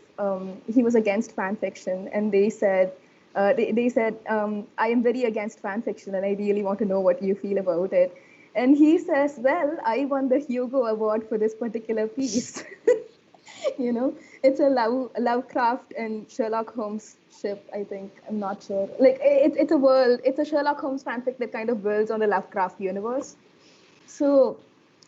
he was against fan fiction, and they said, I am very against fan fiction, and I really want to know what you feel about it. And he says, well, I won the Hugo Award for this particular piece. You know, it's a Lovecraft and Sherlock Holmes ship, I think. I'm not sure. Like, it's a world, it's a Sherlock Holmes fanfic that kind of builds on the Lovecraft universe. So,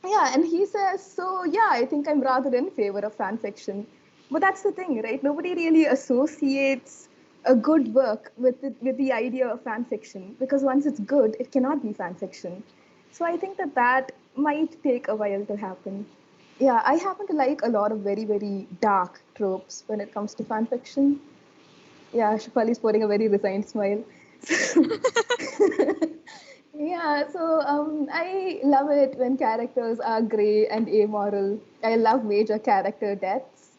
yeah, and he says, so yeah, I think I'm rather in favor of fan fiction. But that's the thing, right? Nobody really associates a good work with the idea of fan fiction, because once it's good, it cannot be fan fiction. So I think that might take a while to happen. Yeah, I happen to like a lot of very, very dark tropes when it comes to fan fiction. Yeah, Shafali's putting a very resigned smile. Yeah, so I love it when characters are grey and amoral. I love major character deaths.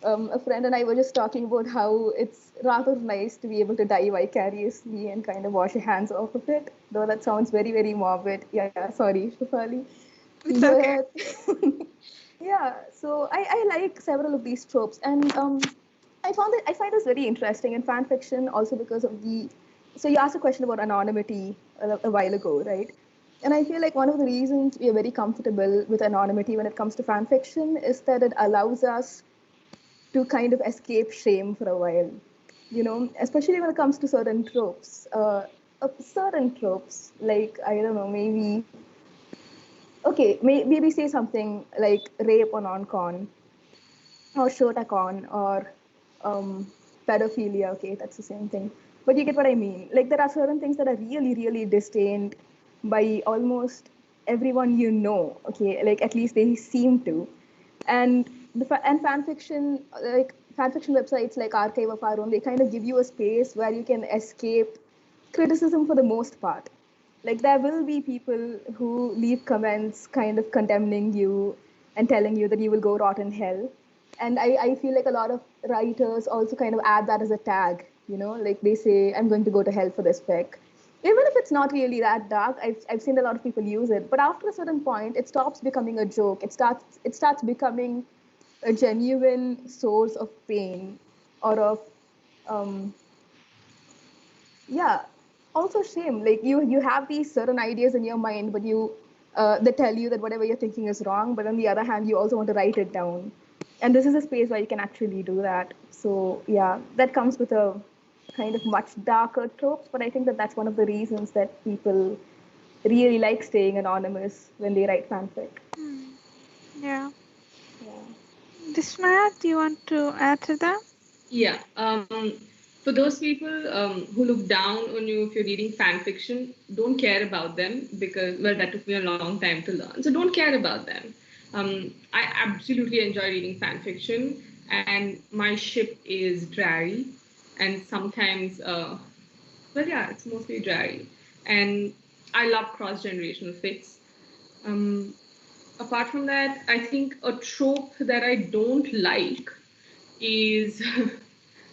A friend and I were just talking about how it's rather nice to be able to die vicariously and kind of wash your hands off of it. Though that sounds very, very morbid. Yeah, sorry, Shafali. It's okay. But yeah, so I like several of these tropes, and I find this very interesting in fan fiction also because of the. So you asked a question about anonymity a while ago, right? And I feel like one of the reasons we are very comfortable with anonymity when it comes to fan fiction is that it allows us to kind of escape shame for a while, especially when it comes to certain tropes, like I don't know, maybe okay, maybe say something like rape or non-con or shotacon or pedophilia. Okay, that's the same thing. But you get what I mean. Like there are certain things that are really, really disdained by almost everyone you know. Okay, like at least they seem to. And and fan fiction, like fan fiction websites like Archive of Our Own, they kind of give you a space where you can escape criticism for the most part. Like there will be people who leave comments kind of condemning you and telling you that you will go rot in hell. And I feel like a lot of writers also kind of add that as a tag, like they say, I'm going to go to hell for this fic. Even if it's not really that dark, I've seen a lot of people use it. But after a certain point, it stops becoming a joke. It starts becoming a genuine source of pain or of um, yeah, also shame. Like you have these certain ideas in your mind, but they tell you that whatever you're thinking is wrong, but on the other hand you also want to write it down, and this is a space where you can actually do that. So yeah, that comes with a kind of much darker tropes, but I think that that's one of the reasons that people really like staying anonymous when they write fanfic. Yeah. Yeah. Vismaya, do you want to add to that? Yeah. For those people who look down on you if you're reading fan fiction, don't care about them because, well, that took me a long time to learn. So don't care about them. I absolutely enjoy reading fan fiction, and my ship is dreary, and sometimes, well, yeah, it's mostly dreary. And I love cross-generational fics. Um, Apart from that, I think a trope that I don't like is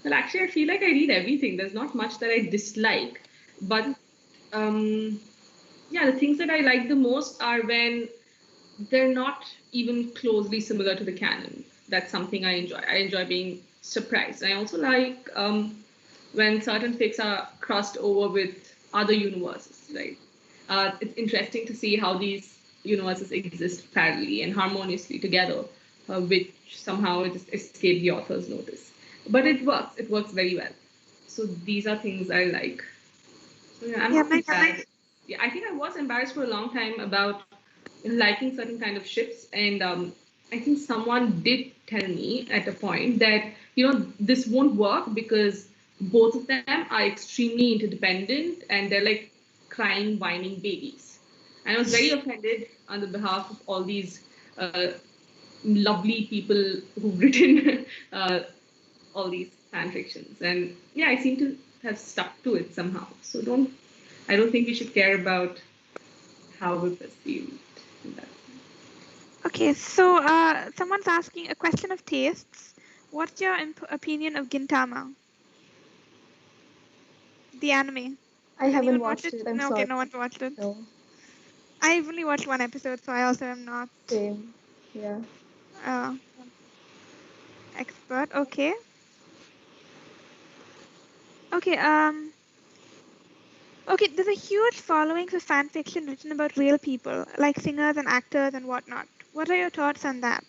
well, actually, I feel like I read everything. There's not much that I dislike, but yeah, the things that I like the most are when they're not even closely similar to the canon. That's something I enjoy. I enjoy being surprised. I also like when certain fics are crossed over with other universes, right? It's interesting to see how these universes exist parallelly and harmoniously together, which somehow just escape the author's notice. But it works. It works very well. So these are things I like. So yeah, I'm Yeah, not embarrassed. Yeah, I think I was embarrassed for a long time about liking certain kind of ships, and I think someone did tell me at a point that this won't work because both of them are extremely interdependent and they're like crying, whining babies. And I was very offended on the behalf of all these lovely people who've written all these fan fictions. And yeah, I seem to have stuck to it somehow. So I don't think we should care about how we're perceived in that sense. Okay, so someone's asking a question of tastes. What's your opinion of Gintama, the anime? I haven't Anyone watched watched it? it. I'm No, okay, sorry. no one's watched it. No. I've only watched one episode, so I also am not Same. Yeah. uh, expert. Okay. Okay. Okay. There's a huge following for fan fiction written about real people, like singers and actors and whatnot. What are your thoughts on that?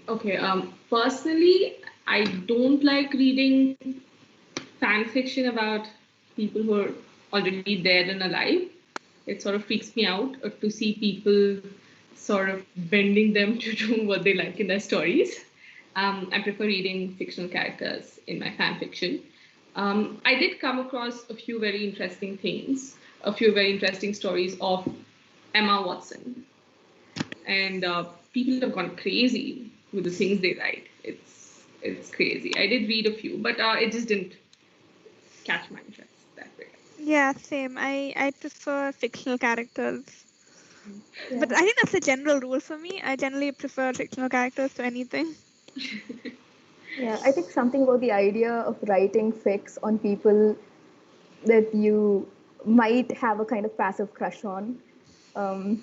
Okay. Personally, I don't like reading fan fiction about people who are already dead and alive. It sort of freaks me out to see people sort of bending them to do what they like in their stories. I prefer reading fictional characters in my fan fiction. I did come across a few very interesting things, a few very interesting stories of Emma Watson. And people have gone crazy with the things they write. It's crazy. I did read a few, but it just didn't catch my interest that way. Yeah, same. I prefer fictional characters. Yeah. But I think that's a general rule for me. I generally prefer fictional characters to anything. Yeah, I think something about the idea of writing fics on people that you might have a kind of passive crush on. Um,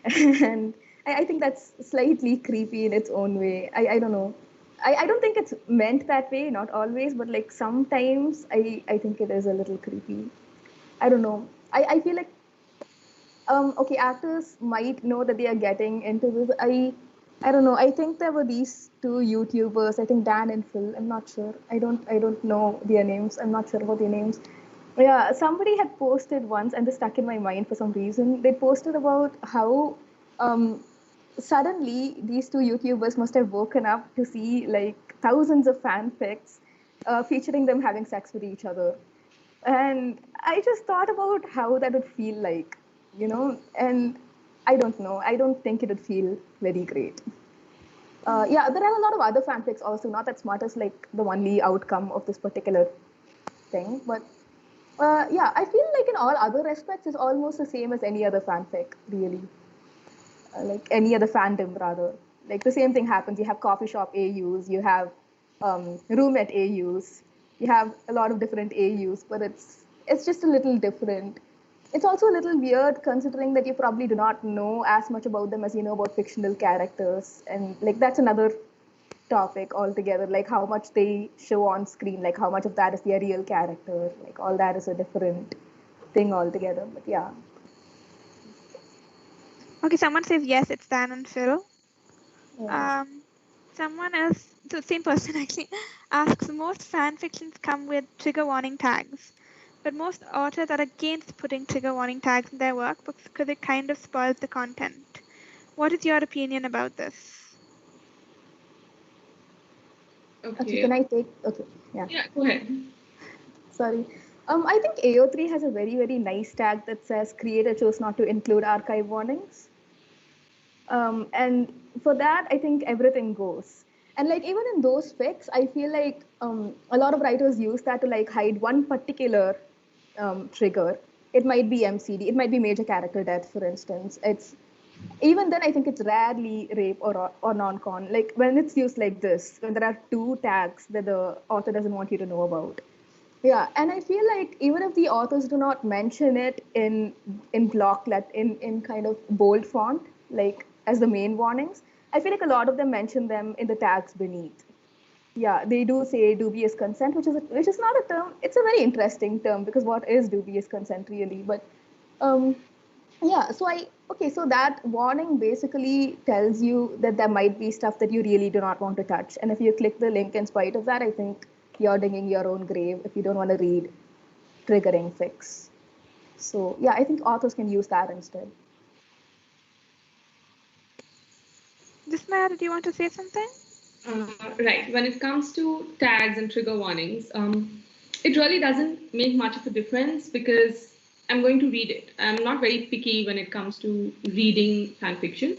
and I think that's slightly creepy in its own way. I don't know. I don't think it's meant that way, not always, but like sometimes I think it is a little creepy. I don't know. I feel like okay, actors might know that they are getting into this. I don't know. I think there were these two YouTubers. I think Dan and Phil. I'm not sure. I don't know their names. I'm not sure about their names. Yeah, somebody had posted once, and this stuck in my mind for some reason. They posted about how suddenly these two YouTubers must have woken up to see like thousands of fanfics featuring them having sex with each other. And I just thought about how that would feel like, and I don't know. I don't think it would feel very great. Yeah, there are a lot of other fanfics also, not that smart as like the only outcome of this particular thing. But yeah, I feel like in all other respects, it's almost the same as any other fanfic, really. Like any other fandom, rather. Like the same thing happens. You have coffee shop AUs, you have roommate AUs, you have a lot of different AUs, but it's just a little different. It's also a little weird considering that you probably do not know as much about them as you know about fictional characters, and like that's another topic altogether. Like how much they show on screen, like how much of that is their real character, like all that is a different thing altogether. But yeah. Okay, someone says yes, it's Dan and Phil. Yeah. Someone else, the same person actually, asks most fan fictions come with trigger warning tags, but most authors are against putting trigger warning tags in their work because it kind of spoils the content. What is your opinion about this? Okay, Okay. can I take? Okay, yeah. Yeah, go ahead. Sorry. I think AO3 has a very, very nice tag that says creator chose not to include archive warnings. And for that, I think everything goes. And like even in those fics, I feel like a lot of writers use that to like hide one particular trigger. It might be MCD, it might be major character death, for instance. It's even then I think it's rarely rape or non-con. Like when it's used like this, when there are two tags that the author doesn't want you to know about. Yeah, and I feel like even if the authors do not mention it in block in kind of bold font, like as the main warnings, I feel like a lot of them mention them in the tags beneath. Yeah, they do say dubious consent, which is not a term. It's a very interesting term because what is dubious consent really? But um, yeah, so that warning basically tells you that there might be stuff that you really do not want to touch. And if you click the link in spite of that, I think you're digging your own grave if you don't want to read triggering fics. So yeah, I think authors can use that instead. Vismaya, did you want to say something? Right. When it comes to tags and trigger warnings, it really doesn't make much of a difference because I'm going to read it. I'm not very picky when it comes to reading fan fiction.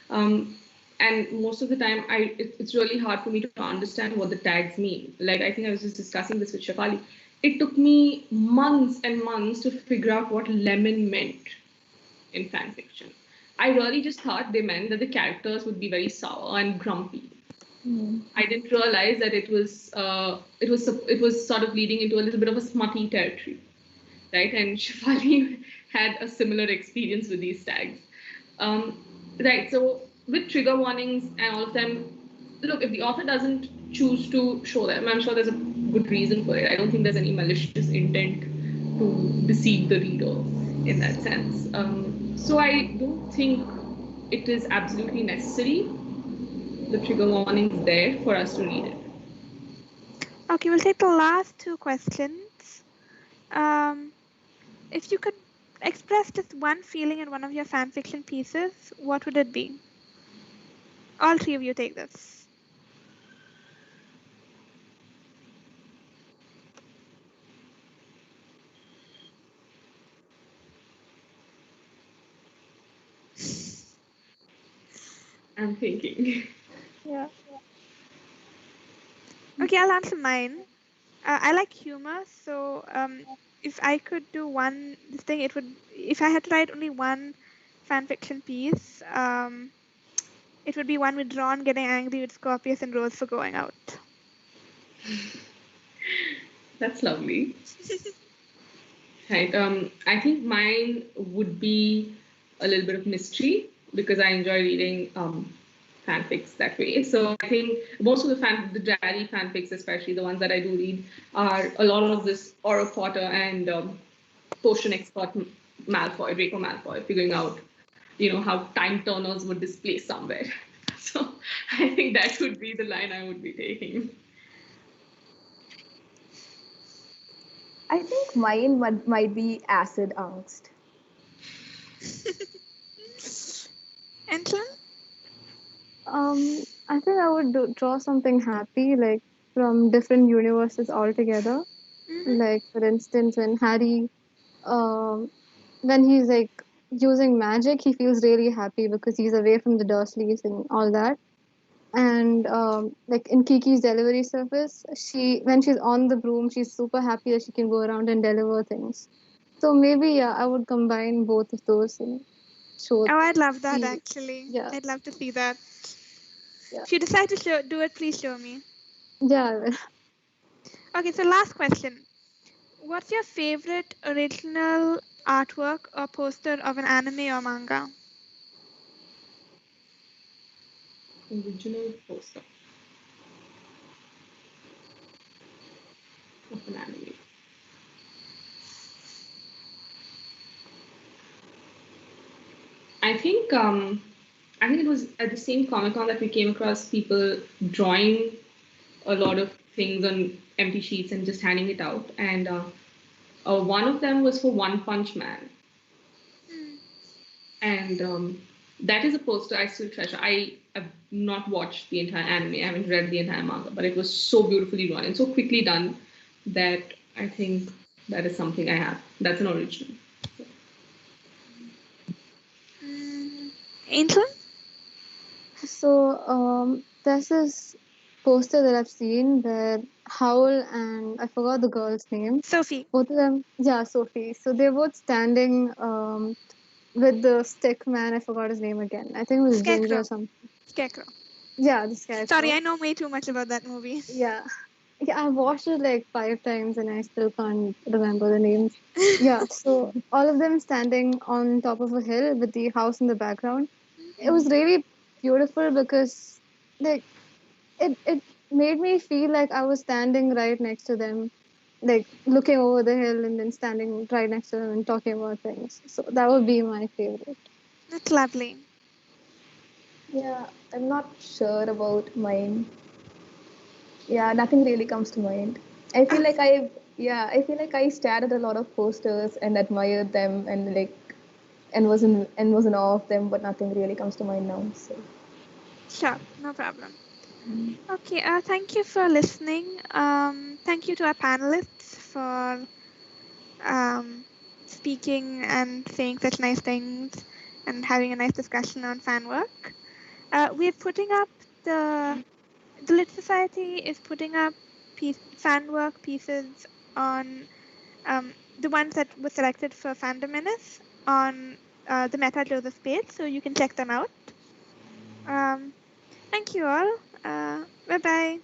And most of the time, it's really hard for me to understand what the tags mean. Like, I think I was just discussing this with Shafali. It took me months and months to figure out what lemon meant in fan fiction. I really just thought they meant that the characters would be very sour and grumpy. I didn't realize that it was sort of leading into a little bit of a smutty territory, right? And Shafali had a similar experience with these tags, right? So with trigger warnings and all of them, look, if the author doesn't choose to show them, I'm sure there's a good reason for it. I don't think there's any malicious intent to deceive the reader in that sense. So I don't think it is absolutely necessary. The trigger warning is there for us to read it. Okay, we'll take the last two questions. If you could express just one feeling in one of your fan fiction pieces, what would it be? All three of you take this. I'm thinking. Yeah. Okay, I'll answer mine. I like humor, so if I could do this thing, if I had to write only one fan fiction piece, it would be one with Ron getting angry with Scorpius and Rose for going out. That's lovely. Right. I think mine would be a little bit of mystery because I enjoy reading fanfics that way. So I think most of the Drarry fanfics, especially the ones that I do read, are a lot of this Aura Potter and potion expert Malfoy, Draco Malfoy, figuring out, how time turners would displace somewhere. So I think that would be the line I would be taking. I think mine might be acid angst. Angelin? I think I would draw something happy, like from different universes altogether. Mm-hmm. Like, for instance, when Harry, when he's like using magic, he feels really happy because he's away from the Dursleys and all that. And like in Kiki's delivery service, when she's on the broom, she's super happy that she can go around and deliver things. So maybe, yeah, I would combine both of those and show. Oh, I'd love that, see, actually. yeah, I'd love to see that. yeah, If you decide to do it, please show me. yeah. Okay, so last question. What's your favorite original artwork or poster of an anime or manga? Original poster of an anime. I think it was at the same Comic Con that we came across people drawing a lot of things on empty sheets and just handing it out. And one of them was for One Punch Man, and that is a poster I still treasure. I have not watched the entire anime. I haven't read the entire manga, but it was so beautifully drawn and so quickly done that I think that is something I have. That's an original. Angel? So there's this poster that I've seen where Howl and I forgot the girl's name. Sophie. Both of them, yeah, Sophie. So they're both standing with the stick man. I forgot his name again. I think it was Ginger or something. Scarecrow. Yeah, the Scarecrow. Sorry, I know way too much about that movie. Yeah. Yeah, I've watched it like 5 times and I still can't remember the names. Yeah, so all of them standing on top of a hill with the house in the background. It was really beautiful because like it made me feel like I was standing right next to them, like looking over the hill and then standing right next to them and talking about things. So that would be my favorite. That's lovely. Yeah, I'm not sure about mine. Yeah, nothing really comes to mind. I feel like I stared at a lot of posters and admired them and was in awe of them, but nothing really comes to mind now. So Sure, no problem. Okay, thank you for listening. Thank you to our panelists for speaking and saying such nice things and having a nice discussion on fan work. We're putting up the Lit Society is putting up fan work pieces on the ones that were selected for Fandom Menace on the Meta Joseph page, so you can check them out. Thank you all. Bye bye.